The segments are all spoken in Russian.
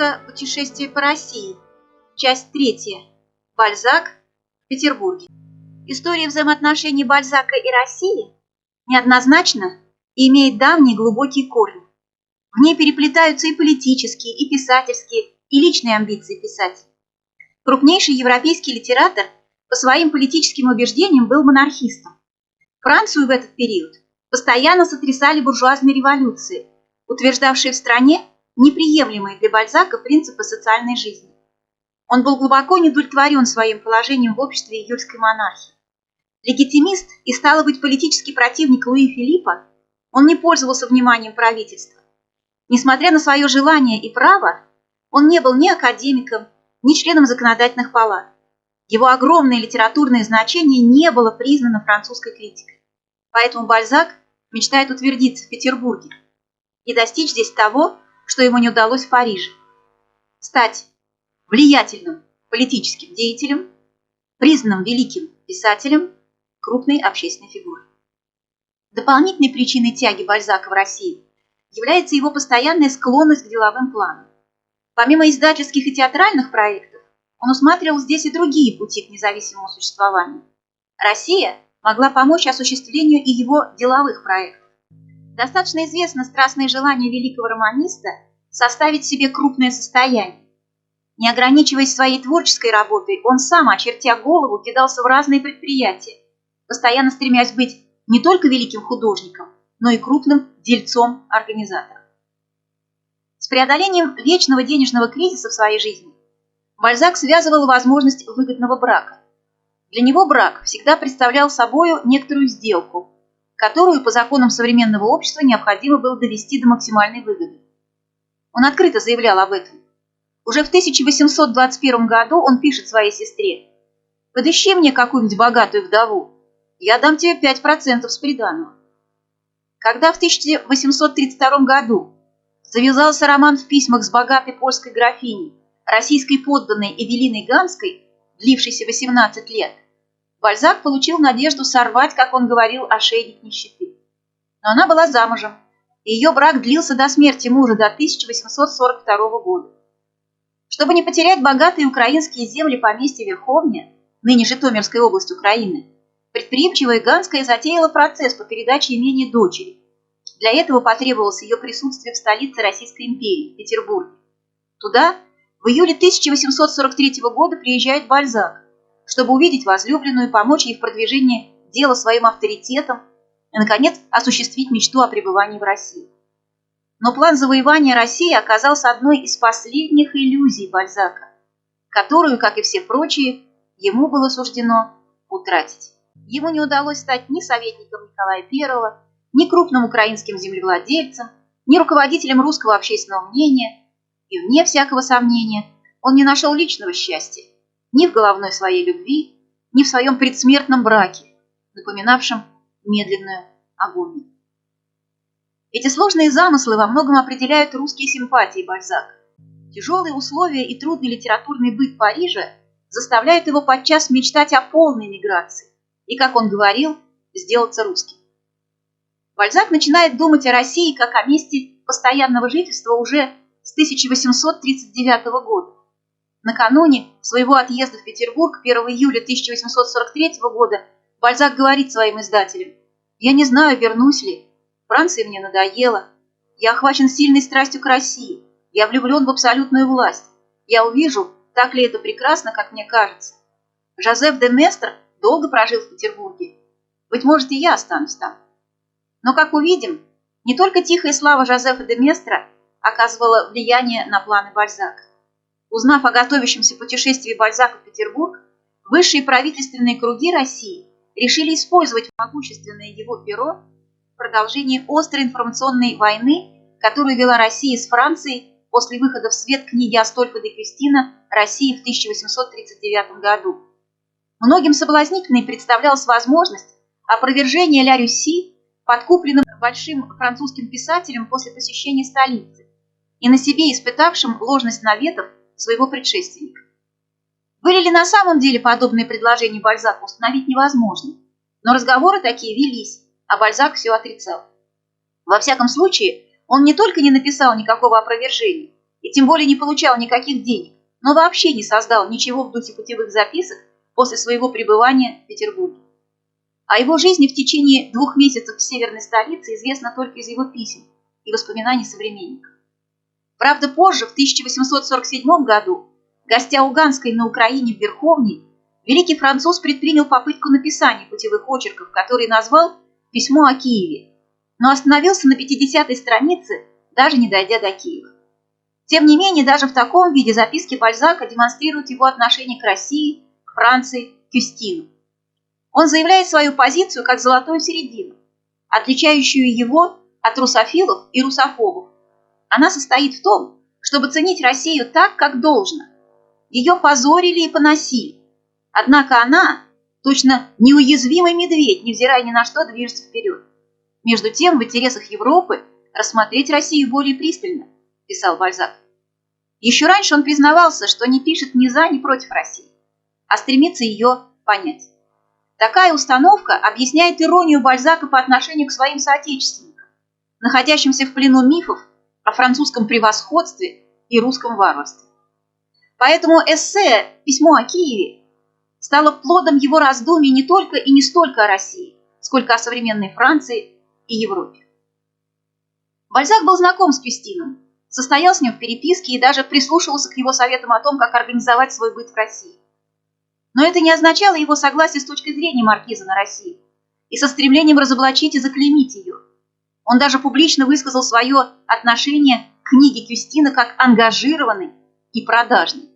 Бальзака «Путешествие по России». Часть 3. Бальзак в Петербурге. История взаимоотношений Бальзака и России неоднозначна и имеет давние глубокие корни. В ней переплетаются и политические, и писательские, и личные амбиции писателя. Крупнейший европейский литератор по своим политическим убеждениям был монархистом. Францию в этот период постоянно сотрясали буржуазные революции, утверждавшие в стране неприемлемые для Бальзака принципы социальной жизни. Он был глубоко неудовлетворен своим положением в обществе июльской монархии. Легитимист и, стало быть, политический противник Луи Филиппа, он не пользовался вниманием правительства. Несмотря на свое желание и право, он не был ни академиком, ни членом законодательных палат. Его огромное литературное значение не было признано французской критикой. Поэтому Бальзак мечтает утвердиться в Петербурге и достичь здесь того, что ему не удалось в Париже. Стать влиятельным политическим деятелем, признанным великим писателем, крупной общественной фигурой. Дополнительной причиной тяги Бальзака в Россию является его постоянная склонность к деловым планам. Помимо издательских и театральных проектов, он усматривал здесь и другие пути к независимому существованию. Россия могла помочь осуществлению и его деловых проектов. Достаточно известно страстное желание великого романиста составить себе крупное состояние. Не ограничиваясь своей творческой работой, он сам, очертя голову, кидался в разные предприятия, постоянно стремясь быть не только великим художником, но и крупным дельцом-организатором. С преодолением вечного денежного кризиса в своей жизни Бальзак связывал возможность выгодного брака. Для него брак всегда представлял собою некоторую сделку, которую по законам современного общества необходимо было довести до максимальной выгоды. Он открыто заявлял об этом. Уже в 1821 году он пишет своей сестре: «Подыщи мне какую-нибудь богатую вдову, я дам тебе 5% с приданого». Когда в 1832 году завязался роман в письмах с богатой польской графиней, российской подданной Эвелиной Ганской, длившийся 18 лет, Бальзак получил надежду сорвать, как он говорил, ошейник нищеты. Но она была замужем, и ее брак длился до смерти мужа до 1842 года. Чтобы не потерять богатые украинские земли поместья Верховня, ныне Житомирской области Украины, предприимчивая Ганская затеяла процесс по передаче имения дочери. Для этого потребовалось ее присутствие в столице Российской империи, Петербурге. Туда в июле 1843 года приезжает Бальзак, чтобы увидеть возлюбленную, помочь ей в продвижении дела своим авторитетом и, наконец, осуществить мечту о пребывании в России. Но план завоевания России оказался одной из последних иллюзий Бальзака, которую, как и все прочие, ему было суждено утратить. Ему не удалось стать ни советником Николая I, ни крупным украинским землевладельцем, ни руководителем русского общественного мнения, и, вне всякого сомнения, он не нашел личного счастья ни в головной своей любви, ни в своем предсмертном браке, напоминавшем медленную агонию. Эти сложные замыслы во многом определяют русские симпатии Бальзака. Тяжелые условия и трудный литературный быт Парижа заставляют его подчас мечтать о полной миграции и, как он говорил, сделаться русским. Бальзак начинает думать о России как о месте постоянного жительства уже с 1839 года. Накануне своего отъезда в Петербург 1 июля 1843 года Бальзак говорит своим издателям: «Я не знаю, вернусь ли. Франция мне надоела. Я охвачен сильной страстью к России. Я влюблен в абсолютную власть. Я увижу, так ли это прекрасно, как мне кажется. Жозеф де Местр долго прожил в Петербурге. Быть может, и я останусь там». Но, как увидим, не только тихая слава Жозефа де Местра оказывала влияние на планы Бальзака. Узнав о готовящемся путешествии Бальзака в Петербург, высшие правительственные круги России решили использовать могущественное его перо в продолжении острой информационной войны, которую вела Россия с Францией после выхода в свет книги Астольфа де Кюстина «Россия» в 1839 году. Многим соблазнительной представлялась возможность опровержения Ля Рюсси, подкупленным большим французским писателем после посещения столицы и на себе испытавшим ложность наветов своего предшественника. Были ли на самом деле подобные предложения Бальзаку установить невозможно, но разговоры такие велись, а Бальзак все отрицал. Во всяком случае, он не только не написал никакого опровержения и тем более не получал никаких денег, но вообще не создал ничего в духе путевых записок после своего пребывания в Петербурге. О его жизни в течение 2 месяцев в северной столице известно только из его писем и воспоминаний современников. Правда, позже, в 1847 году, гостя у Ганской на Украине в Верховне, великий француз предпринял попытку написания путевых очерков, который назвал «Письмо о Киеве», но остановился на 50-й странице, даже не дойдя до Киева. Тем не менее, даже в таком виде записки Бальзака демонстрируют его отношение к России, к Франции, к Юстину. Он заявляет свою позицию как золотую середину, отличающую его от русофилов и русофобов. Она состоит в том, чтобы ценить Россию так, как должно. Ее позорили и поносили. Однако она, точно неуязвимый медведь, невзирая ни на что, движется вперед. Между тем, в интересах Европы рассмотреть Россию более пристально, писал Бальзак. Еще раньше он признавался, что не пишет ни за, ни против России, а стремится ее понять. Такая установка объясняет иронию Бальзака по отношению к своим соотечественникам, находящимся в плену мифов о французском превосходстве и русском варварстве. Поэтому эссе «Письмо о Киеве» стало плодом его раздумий не только и не столько о России, сколько о современной Франции и Европе. Бальзак был знаком с Кюстином, состоял с ним в переписке и даже прислушивался к его советам о том, как организовать свой быт в России. Но это не означало его согласия с точки зрения маркиза на Россию и со стремлением разоблачить и заклеймить ее. Он даже публично высказал свое отношение к книге Кюстина как ангажированной и продажной.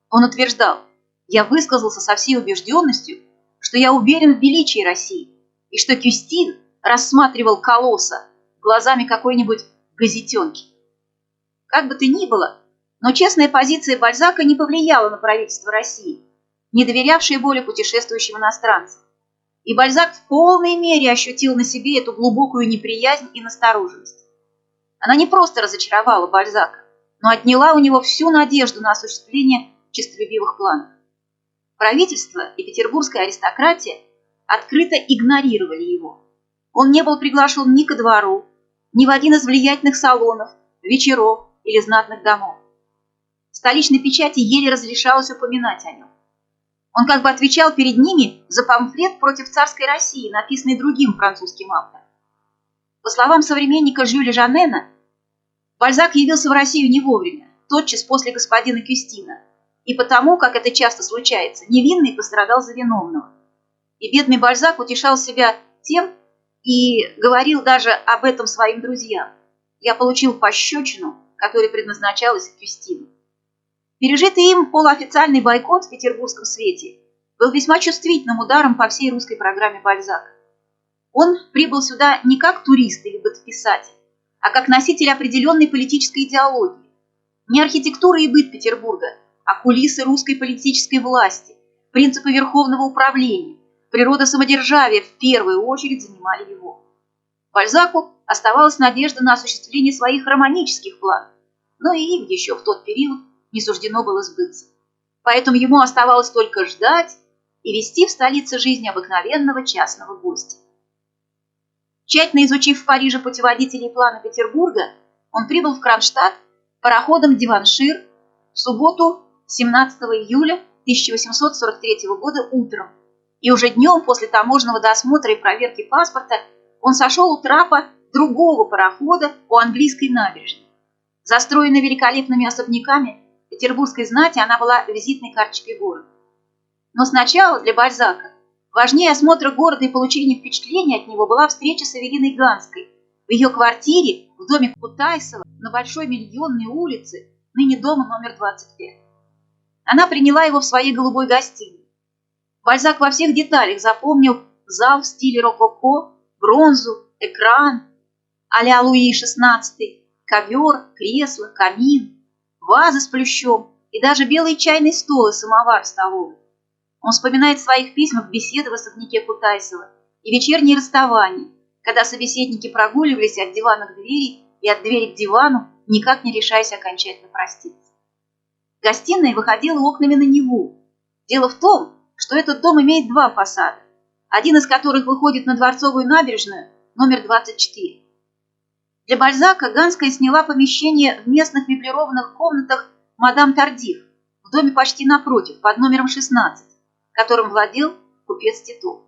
Он утверждал: «Я высказался со всей убежденностью, что я уверен в величии России и что Кюстин рассматривал колосса глазами какой-нибудь газетенки». Как бы то ни было, но честная позиция Бальзака не повлияла на правительство России, не доверявшее более путешествующим иностранцам. И Бальзак в полной мере ощутил на себе эту глубокую неприязнь и настороженность. Она не просто разочаровала Бальзака, но отняла у него всю надежду на осуществление честолюбивых планов. Правительство и петербургская аристократия открыто игнорировали его. Он не был приглашен ни ко двору, ни в один из влиятельных салонов, вечеров или знатных домов. В столичной печати еле разрешалось упоминать о нем. Он как бы отвечал перед ними за памфлет против царской России, написанный другим французским автором. По словам современника Жюля Жанена, Бальзак явился в Россию не вовремя, тотчас после господина Кюстина, и потому, как это часто случается, невинный пострадал за виновного. И бедный Бальзак утешал себя тем и говорил даже об этом своим друзьям: «Я получил пощечину, которая предназначалась Кюстину». Пережитый им полуофициальный бойкот в петербургском свете был весьма чувствительным ударом по всей русской программе Бальзака. Он прибыл сюда не как турист или бытописатель, а как носитель определенной политической идеологии. Не архитектура и быт Петербурга, а кулисы русской политической власти, принципы верховного управления, природа самодержавия в первую очередь занимали его. Бальзаку оставалась надежда на осуществление своих романических планов, но и им еще в тот период не суждено было сбыться. Поэтому ему оставалось только ждать и вести в столице жизнь обыкновенного частного гостя. Тщательно изучив в Париже путеводители и планы Петербурга, он прибыл в Кронштадт пароходом «Диваншир» в субботу 17 июля 1843 года утром, и уже днем после таможенного досмотра и проверки паспорта он сошел у трапа другого парохода у английской набережной. Застроенная великолепными особняками петербургской знати, она была визитной карточкой города. Но сначала для Бальзака важнее осмотра города и получения впечатления от него была встреча с Эвелиной Ганской в ее квартире в доме Кутайсова на Большой Миллионной улице, ныне дома номер 25. Она приняла его в своей голубой гостиной. Бальзак во всех деталях запомнил зал в стиле рококо, бронзу, экран а-ля Луи XVI, ковер, кресло, камин, вазы с плющом и даже белый чайный стол и самовар в столовой. Он вспоминает в своих письмах беседы в особняке Кутайсова и вечерние расставания, когда собеседники прогуливались от дивана к двери и от двери к дивану, никак не решаясь окончательно проститься. Гостиная выходила окнами на Неву. Дело в том, что этот дом имеет два фасада, один из которых выходит на Дворцовую набережную, номер 24. Для Бальзака Ганская сняла помещение в местных меблированных комнатах мадам Тардиф в доме почти напротив, под номером 16, которым владел купец Титов.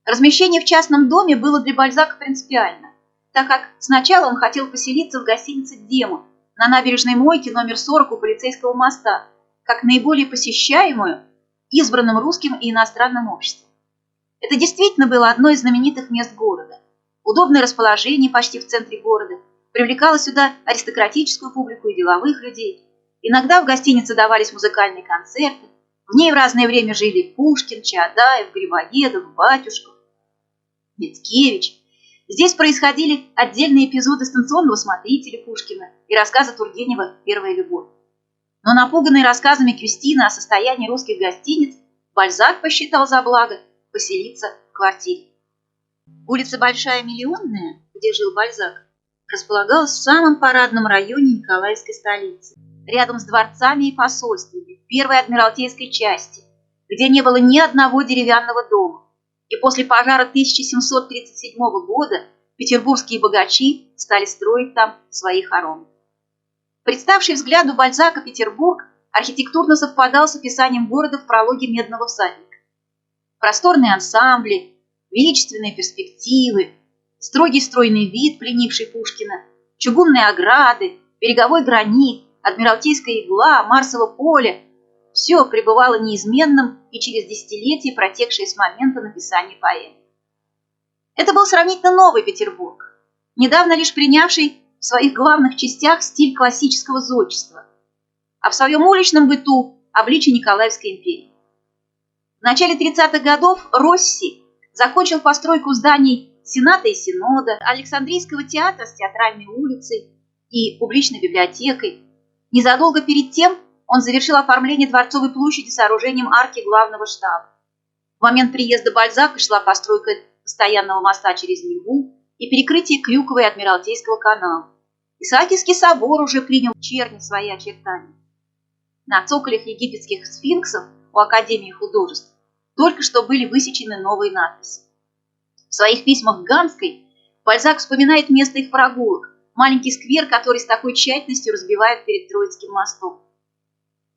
Размещение в частном доме было для Бальзака принципиально, так как сначала он хотел поселиться в гостинице «Демон» на набережной Мойке номер 40 у полицейского моста, как наиболее посещаемую избранным русским и иностранным обществом. Это действительно было одно из знаменитых мест города. Удобное расположение почти в центре города привлекало сюда аристократическую публику и деловых людей. Иногда в гостинице давались музыкальные концерты, в ней в разное время жили Пушкин, Чаадаев, Грибоедов, Батюшков, Мицкевич. Здесь происходили отдельные эпизоды станционного смотрителя Пушкина и рассказа Тургенева «Первая любовь». Но напуганный рассказами Кюстина о состоянии русских гостиниц, Бальзак посчитал за благо поселиться в квартире. Улица Большая Миллионная, где жил Бальзак, располагалась в самом парадном районе Николаевской столицы, рядом с дворцами и посольствами в первой адмиралтейской части, где не было ни одного деревянного дома. И после пожара 1737 года петербургские богачи стали строить там свои хоромы. Представший взгляду Бальзака Петербург архитектурно совпадал с описанием города в прологе «Медного всадника». Просторные ансамбли, величественные перспективы, строгий стройный вид, пленивший Пушкина, чугунные ограды, береговой гранит, адмиралтейская игла, Марсово поле – все пребывало неизменным и через десятилетия, протекшие с момента написания поэмы. Это был сравнительно новый Петербург, недавно лишь принявший в своих главных частях стиль классического зодчества, а в своем уличном быту – обличие Николаевской империи. В начале 30-х годов Росси закончил постройку зданий Сената и Синода, Александрийского театра с театральной улицей и публичной библиотекой. Незадолго перед тем он завершил оформление Дворцовой площади сооружением арки главного штаба. В момент приезда Бальзака шла постройка постоянного моста через Неву и перекрытие Крюкова и Адмиралтейского канала. Исаакиевский собор уже принял в черни свои очертания. На цоколях египетских сфинксов у Академии художеств только что были высечены новые надписи. В своих письмах к Ганской Бальзак вспоминает место их прогулок, маленький сквер, который с такой тщательностью разбивают перед Троицким мостом.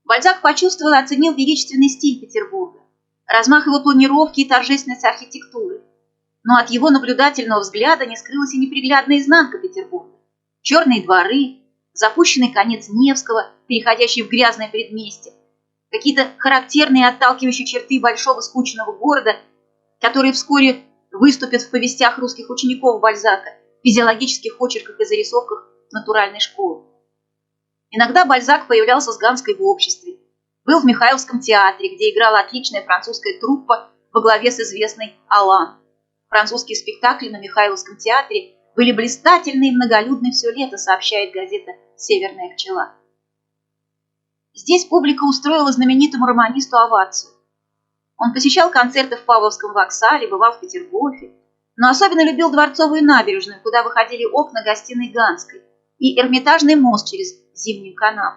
Бальзак почувствовал и оценил величественный стиль Петербурга, размах его планировки и торжественность архитектуры. Но от его наблюдательного взгляда не скрылась и неприглядная изнанка Петербурга. Черные дворы, запущенный конец Невского, переходящий в грязное предместье, какие-то характерные и отталкивающие черты большого скучного города, которые вскоре выступят в повестях русских учеников Бальзака, физиологических очерках и зарисовках натуральной школы. Иногда Бальзак появлялся с Ганской в обществе, был в Михайловском театре, где играла отличная французская труппа во главе с известной Алан. Французские спектакли на Михайловском театре были блистательны и многолюдны все лето, сообщает газета «Северная пчела». Здесь публика устроила знаменитому романисту овацию. Он посещал концерты в Павловском вокзале, бывал в Петергофе, но особенно любил Дворцовую набережную, куда выходили окна гостиной Ганской, и Эрмитажный мост через Зимний канал,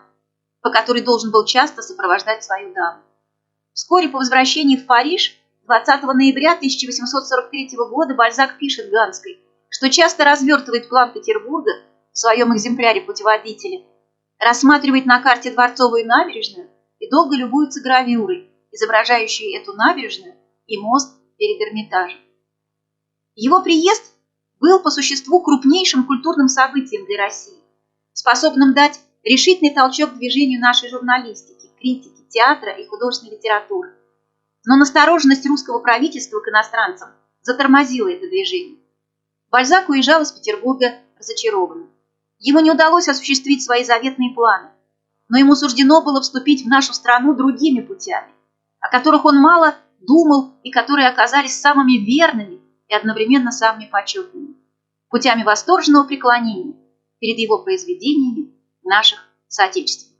по который должен был часто сопровождать свою даму. Вскоре по возвращении в Париж 20 ноября 1843 года Бальзак пишет Ганской, что часто развертывает план Петербурга в своем экземпляре путеводителя, рассматривает на карте Дворцовую набережную и долго любуется гравюрой, изображающей эту набережную и мост перед Эрмитажем. Его приезд был по существу крупнейшим культурным событием для России, способным дать решительный толчок движению нашей журналистики, критики, театра и художественной литературы. Но настороженность русского правительства к иностранцам затормозила это движение. Бальзак уезжал из Петербурга разочарованным. Ему не удалось осуществить свои заветные планы, но ему суждено было вступить в нашу страну другими путями, о которых он мало думал и которые оказались самыми верными и одновременно самыми почетными, путями восторженного преклонения перед его произведениями наших соотечественников.